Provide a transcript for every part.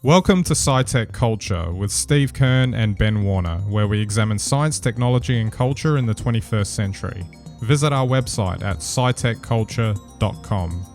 Welcome to SciTech Culture with Steve Kern and Ben Warner, where we examine science, technology and culture in the 21st century. Visit our website at scitechculture.com.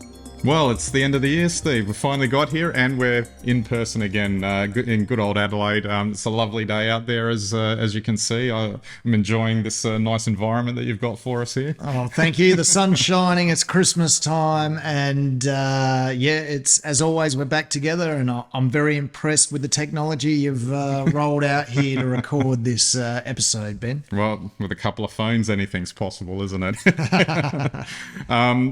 Well, it's the end of the year, Steve. We finally got here, and we're in person again in good old Adelaide. It's a lovely day out there, as you can see. I'm enjoying this nice environment that you've got for us here. Oh, thank you. The sun's shining. It's Christmas time, and it's as always we're back together. And I'm very impressed with the technology you've rolled out here to record this episode, Ben. Well, with a couple of phones, anything's possible, isn't it?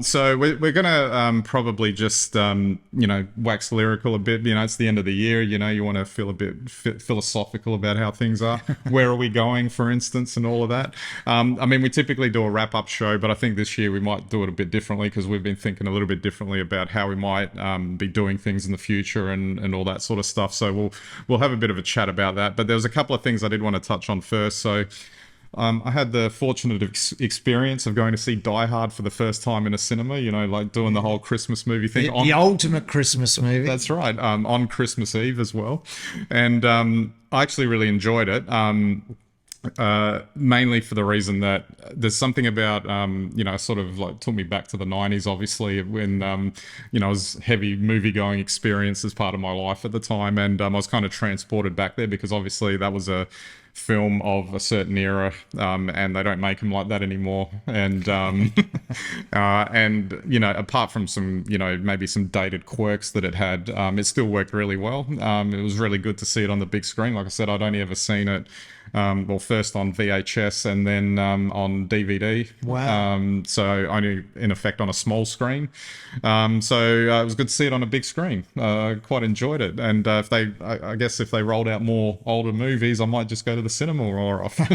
So we're going to probably just wax lyrical a bit. It's the end of the year. You want to feel a bit philosophical about how things are. Where are we going, for instance, and all of that. We typically do a wrap-up show, but I think this year we might do it a bit differently because we've been thinking a little bit differently about how we might be doing things in the future and all that sort of stuff. So we'll have a bit of a chat about that. But there was a couple of things I did want to touch on first. So I had the fortunate experience of going to see Die Hard for the first time in a cinema, like doing the whole Christmas movie thing. The ultimate Christmas movie. That's right, on Christmas Eve as well. And I actually really enjoyed it. Mainly for the reason that there's something about, sort of like took me back to the 90s, obviously, when, it was heavy movie going experience as part of my life at the time. And I was kind of transported back there because obviously that was a film of a certain era, and they don't make them like that anymore. And apart from some, maybe some dated quirks that it had, it still worked really well. It was really good to see it on the big screen. Like I said, I'd only ever seen it first on VHS and then on DVD. Wow. So only in effect on a small screen. It was good to see it on a big screen. Quite enjoyed it. And if they rolled out more older movies, I might just go to the cinema more often.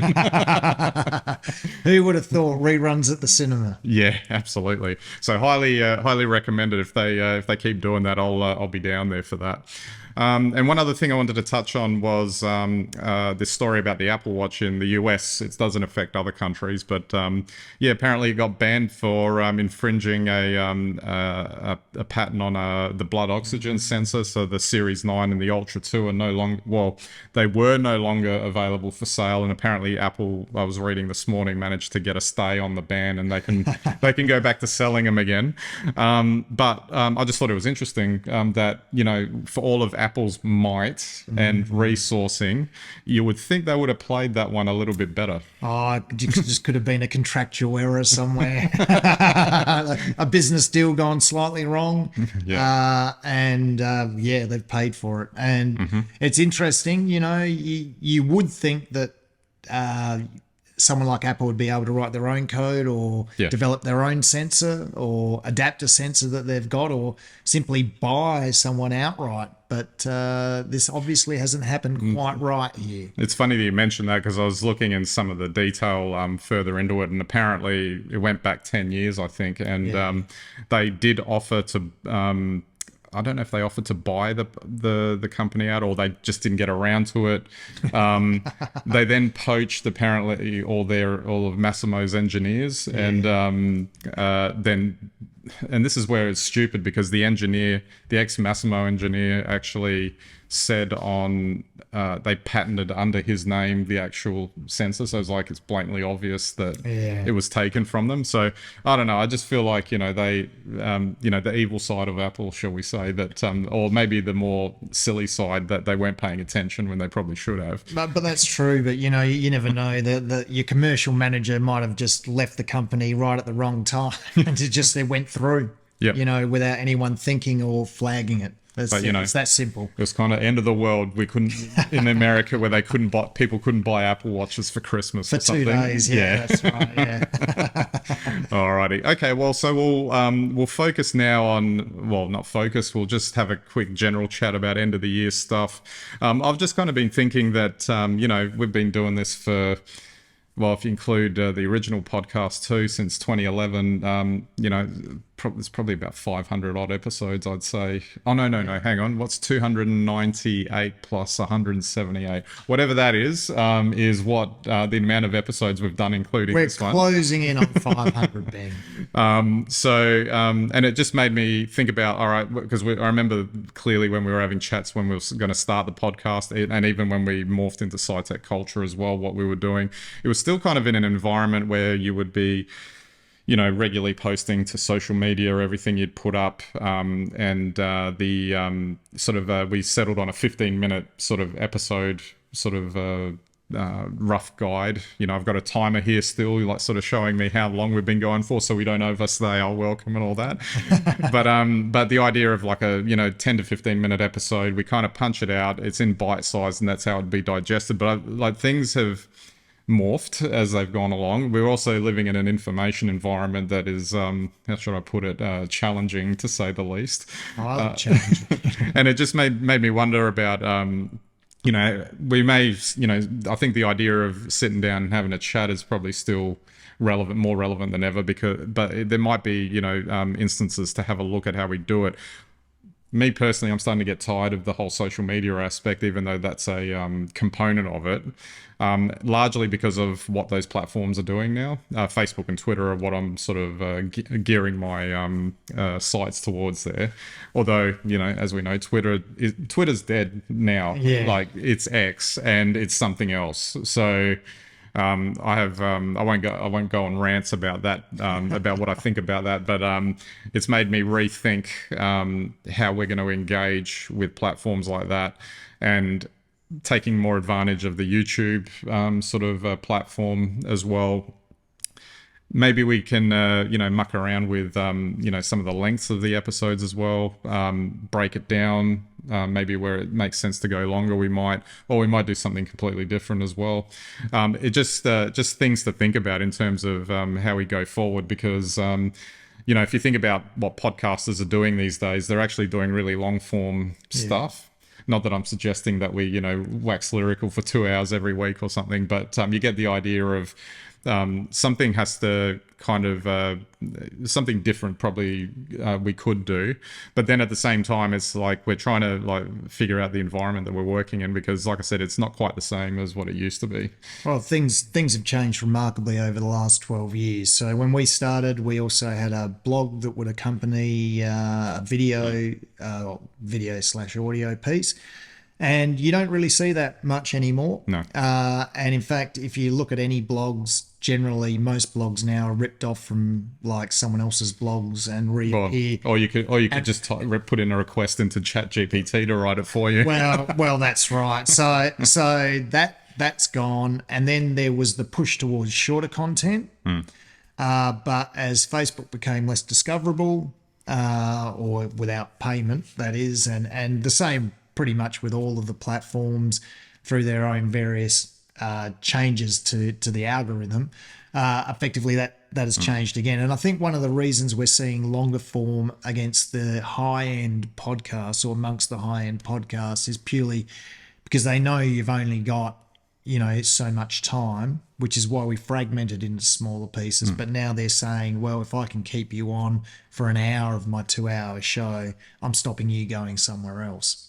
Who would have thought reruns at the cinema? Yeah, absolutely. So highly recommended. If they keep doing that, I'll be down there for that. And one other thing I wanted to touch on was this story about the Apple Watch in the US. It doesn't affect other countries, but apparently it got banned for infringing a patent on the blood oxygen sensor. So the Series 9 and the Ultra 2 are no longer, they were no longer available for sale. And apparently Apple, I was reading this morning, managed to get a stay on the ban, and they can go back to selling them again. But I just thought it was interesting that, for all of Apple's might and resourcing, you would think they would have played that one a little bit better. Oh, it just could have been a contractual error somewhere. A business deal gone slightly wrong. Yeah. They've paid for it. And it's interesting, you would think that someone like Apple would be able to write their own code or develop their own sensor or adapt a sensor that they've got or simply buy someone outright. But this obviously hasn't happened quite right here. It's funny that you mentioned that because I was looking in some of the detail further into it, and apparently it went back 10 years, I think. And they did offer to... I don't know if they offered to buy the company out or they just didn't get around to it. They then poached apparently all of Massimo's engineers, and this is where it's stupid because the ex-Massimo engineer actually said they patented under his name the actual sensor, so it's blatantly obvious that it was taken from them. So I don't know, I just feel like the evil side of Apple, shall we say, that or maybe the more silly side, that they weren't paying attention when they probably should have. But that's true. But you never know. That your commercial manager might have just left the company right at the wrong time and it went through. Without anyone thinking or flagging it. It's that simple. It was kind of end of the world. We couldn't in America where people couldn't buy Apple Watches for Christmas for or something. 2 days. Yeah, that's right. Yeah. Alrighty. Okay. Well, so we'll focus now on not focus. We'll just have a quick general chat about end of the year stuff. I've just kind of been thinking that we've been doing this for. Well, if you include the original podcast too, since 2011, There's probably about 500 odd episodes, I'd say. Oh, no, hang on. What's 298 plus 178? Whatever that is what the amount of episodes we've done, including this one. We're closing in on 500, Ben. And it just made me think about, all right, because I remember clearly when we were having chats when we were going to start the podcast, and even when we morphed into SciTech Culture as well, what we were doing, it was still kind of in an environment where you would be, regularly posting to social media, everything you'd put up. We settled on a 15-minute sort of episode, rough guide. I've got a timer here still, like sort of showing me how long we've been going for, so we don't overstay our welcome and all that. But the idea of like a 10 to 15 minute episode, we kind of punch it out. It's in bite size, and that's how it'd be digested. But things have morphed as they've gone along. We're also living in an information environment that is, how should I put it, challenging to say the least. I love challenging. And it just made me wonder about, we may, I think the idea of sitting down and having a chat is probably still more relevant than ever, but there might be, instances to have a look at how we do it. Me personally, I'm starting to get tired of the whole social media aspect, even though that's a component of it, largely because of what those platforms are doing now. Facebook and Twitter are what I'm sort of gearing my sights towards there. Although, as we know, Twitter's dead now. Yeah. Like, it's X and it's something else. So I won't go on rants about that, about what I think about that, but it's made me rethink how we're going to engage with platforms like that, and taking more advantage of the YouTube platform as well. Maybe we can, muck around with, some of the lengths of the episodes as well, break it down, maybe where it makes sense to go longer, we might do something completely different as well. It just things to think about in terms of how we go forward, because, if you think about what podcasters are doing these days, they're actually doing really long form stuff. Not that I'm suggesting that we, wax lyrical for 2 hours every week or something, but you get the idea of something has to kind of something different probably we could do, but then at the same time it's like we're trying to figure out the environment that we're working in, because like I said, it's not quite the same as what it used to be. Well, things have changed remarkably over the last 12 years. So when we started, we also had a blog that would accompany a video/audio piece. And you don't really see that much anymore. No. And in fact, if you look at any blogs, generally most blogs now are ripped off from like someone else's blogs and reappear. Or you could just put in a request into ChatGPT to write it for you. Well, that's right. So that's gone. And then there was the push towards shorter content. But as Facebook became less discoverable, or without payment, that is, and the same pretty much with all of the platforms through their own various changes to the algorithm, effectively that has changed again. And I think one of the reasons we're seeing longer form against the high-end podcasts, or amongst the high-end podcasts, is purely because they know you've only got, so much time, which is why we fragmented into smaller pieces. But now they're saying, well, if I can keep you on for an hour of my 2-hour show, I'm stopping you going somewhere else,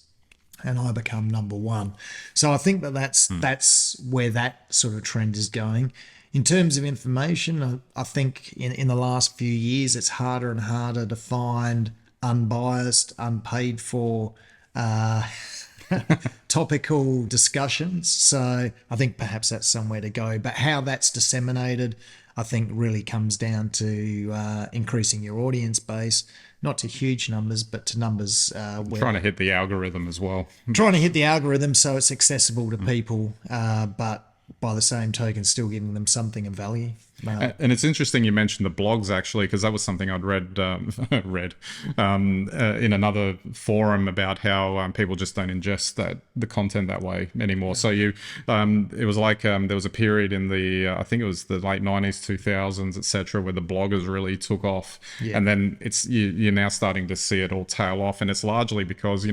and I become number one. So I think that's where that sort of trend is going. In terms of information, I think in the last few years, it's harder and harder to find unbiased, unpaid for topical discussions. So I think perhaps that's somewhere to go. But how that's disseminated, I think really comes down to increasing your audience base, not to huge numbers, but to numbers where... Trying to hit the algorithm as well. Trying to hit the algorithm so it's accessible to people, but by the same token, still giving them something of value. And it's interesting you mentioned the blogs, actually, because that was something I'd read in another forum about how people just don't ingest the content that way anymore. So it was like there was a period in the I think it was the late 90s, 2000s, etc., where the bloggers really took off, and then you're now starting to see it all tail off, and it's largely because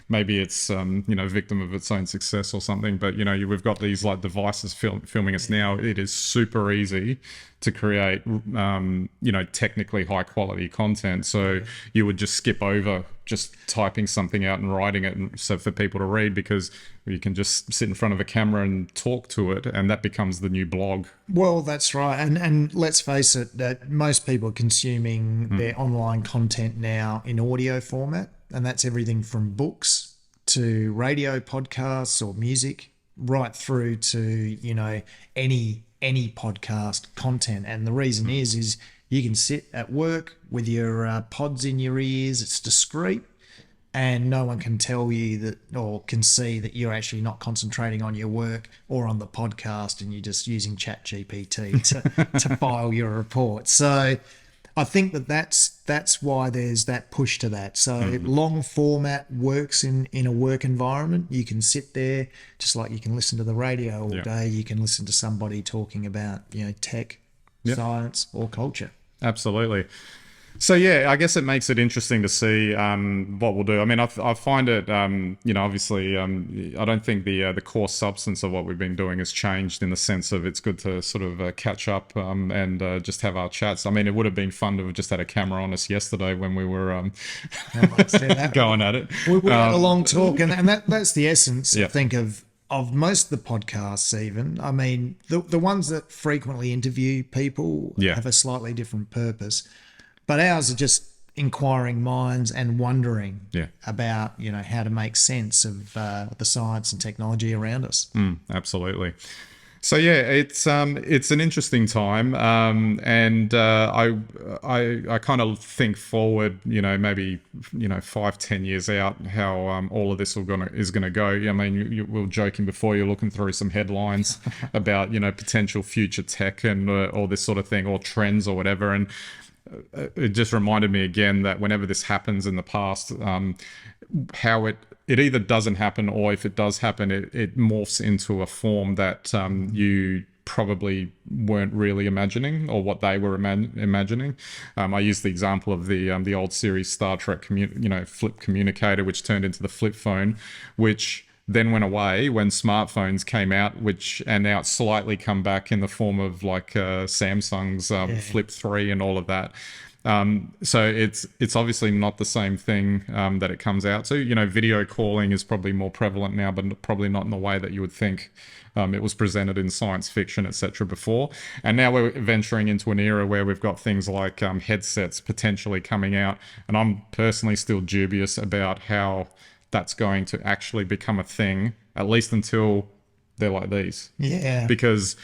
maybe it's victim of its own success or something. But we've got these like devices filming us now. It is super easy to create, technically high quality content. So you would just skip over just typing something out and writing it, and so for people to read, because you can just sit in front of a camera and talk to it, and that becomes the new blog. Well, that's right. And let's face it, that most people are consuming their online content now in audio format, and that's everything from books to radio podcasts or music, right through to, any podcast content. And the reason is you can sit at work with your pods in your ears. It's discreet, and no one can tell you that, or can see that you're actually not concentrating on your work or on the podcast, and you're just using ChatGPT to file your report. So I think that's why there's that push to that. So long format works in a work environment. You can sit there just like you can listen to the radio all day. You can listen to somebody talking about, tech, science, or culture. Absolutely. So I guess it makes it interesting to see what we'll do. I mean, I find it, obviously, I don't think the core substance of what we've been doing has changed, in the sense of it's good to sort of catch up and just have our chats. I mean, it would have been fun to have just had a camera on us yesterday when we were going at it. We had a long talk, and that's the essence, I think, of most of the podcasts. Even, I mean, the ones that frequently interview people have a slightly different purpose. But ours are just inquiring minds and wondering about, how to make sense of the science and technology around us. Absolutely. So it's an interesting time, and I kind of think forward, maybe 5-10 years out, how all of this is gonna go. I mean, we were joking before, you're looking through some headlines about potential future tech and all this sort of thing, or trends or whatever, and it just reminded me again that whenever this happens in the past, how it either doesn't happen, or if it does happen, it morphs into a form that you probably weren't really imagining, or what they were imagining. I used the example of the old series Star Trek, flip communicator, which turned into the flip phone, which then went away when smartphones came out, and now it's slightly come back in the form of like Samsung's Flip 3 and all of that. So it's obviously not the same thing that it comes out to. Video calling is probably more prevalent now, but probably not in the way that you would think it was presented in science fiction, etc. before. And now we're venturing into an era where we've got things like headsets potentially coming out, and I'm personally still dubious about how that's going to actually become a thing, at least until they're like these. Yeah. Because,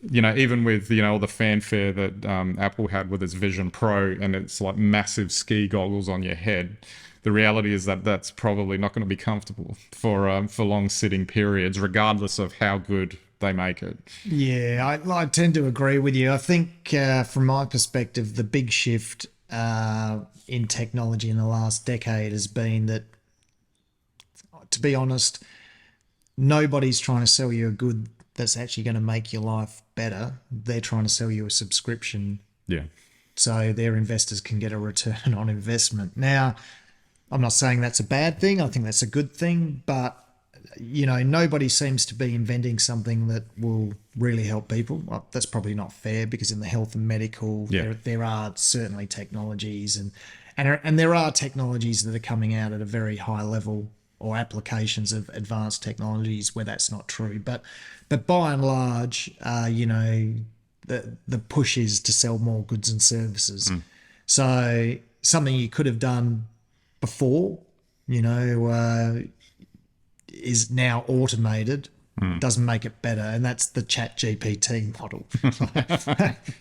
even with, all the fanfare that Apple had with its Vision Pro, and it's like massive ski goggles on your head, the reality is that that's probably not going to be comfortable for long sitting periods, regardless of how good they make it. Yeah, I tend to agree with you. I think from my perspective, the big shift in technology in the last decade has been that, to be honest, nobody's trying to sell you a good that's actually going to make your life better. They're trying to sell you a subscription. Yeah. So their investors can get a return on investment. Now, I'm not saying that's a bad thing. I think that's a good thing. But, nobody seems to be inventing something that will really help people. Well, that's probably not fair, because in the health and medical, there are certainly technologies and there are technologies that are coming out at a very high level, or applications of advanced technologies where that's not true. But by and large, the push is to sell more goods and services. So something you could have done before, is now automated. Doesn't make it better, and that's the ChatGPT model.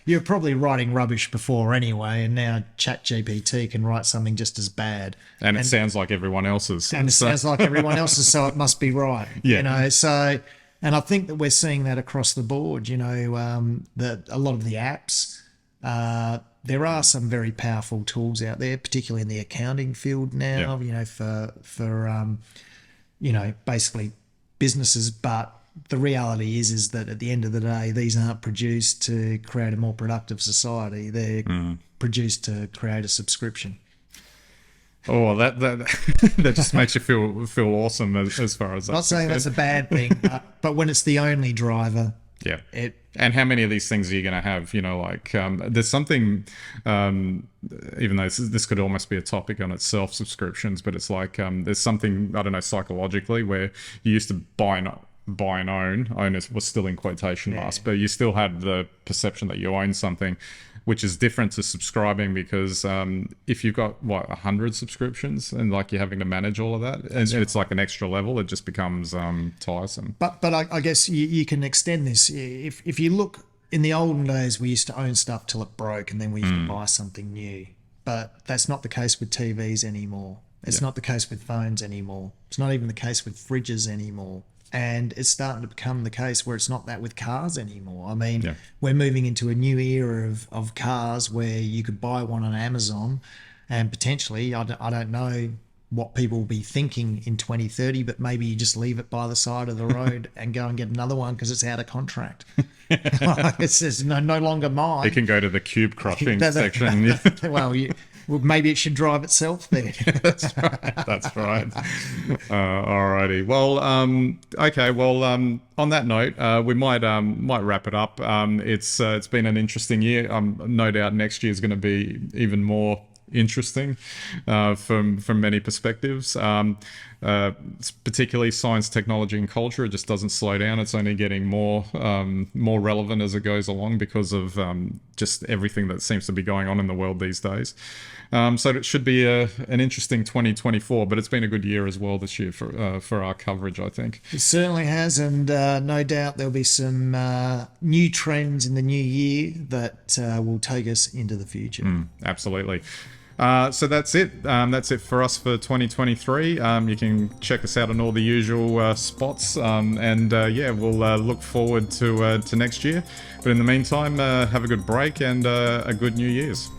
You're probably writing rubbish before anyway, and now ChatGPT can write something just as bad. And it sounds like everyone else's. And it sounds like everyone else's, so it must be right. Yeah. So, and I think that we're seeing that across the board. That a lot of the apps, there are some very powerful tools out there, particularly in the accounting field now. For basically businesses, but the reality is that at the end of the day, these aren't produced to create a more productive society. They're produced to create a subscription. Oh, that that just makes you feel awesome as far as I'm not saying that's a bad thing, but when it's the only driver, Yeah. It And how many of these things are you going to have? You know, like there's something, even though this could almost be a topic on itself, subscriptions, but it's like there's something, I don't know, psychologically where you used to buy and own was still in quotation marks, but you still had the perception that you own something, which is different to subscribing, because if you've got 100 subscriptions and like you're having to manage all of that, and it's like an extra level, it just becomes tiresome. But I guess you can extend this. If you look, in the olden days, we used to own stuff till it broke, and then we used to buy something new. But that's not the case with TVs anymore. It's not the case with phones anymore. It's not even the case with fridges anymore. And it's starting to become the case where it's not that with cars anymore. I mean, we're moving into a new era of cars where you could buy one on Amazon, and potentially, I don't know what people will be thinking in 2030, but maybe you just leave it by the side of the road and go and get another one because it's out of contract. It's no longer mine. It can go to the cube crushing section. Well, maybe it should drive itself there. That's right. That's right. Alrighty. Well, okay. Well, on that note, we might wrap it up. It's been an interesting year. No doubt next year is going to be even more interesting from many perspectives. Particularly science, technology, and culture. It just doesn't slow down. It's only getting more relevant as it goes along because of just everything that seems to be going on in the world these days. So it should be an interesting 2024, but it's been a good year as well this year for our coverage, I think. It certainly has, and no doubt there'll be some new trends in the new year that will take us into the future. Absolutely. So that's it. That's it for us for 2023. You can check us out on all the usual spots, and we'll look forward to next year. But in the meantime, have a good break and a good New Year's.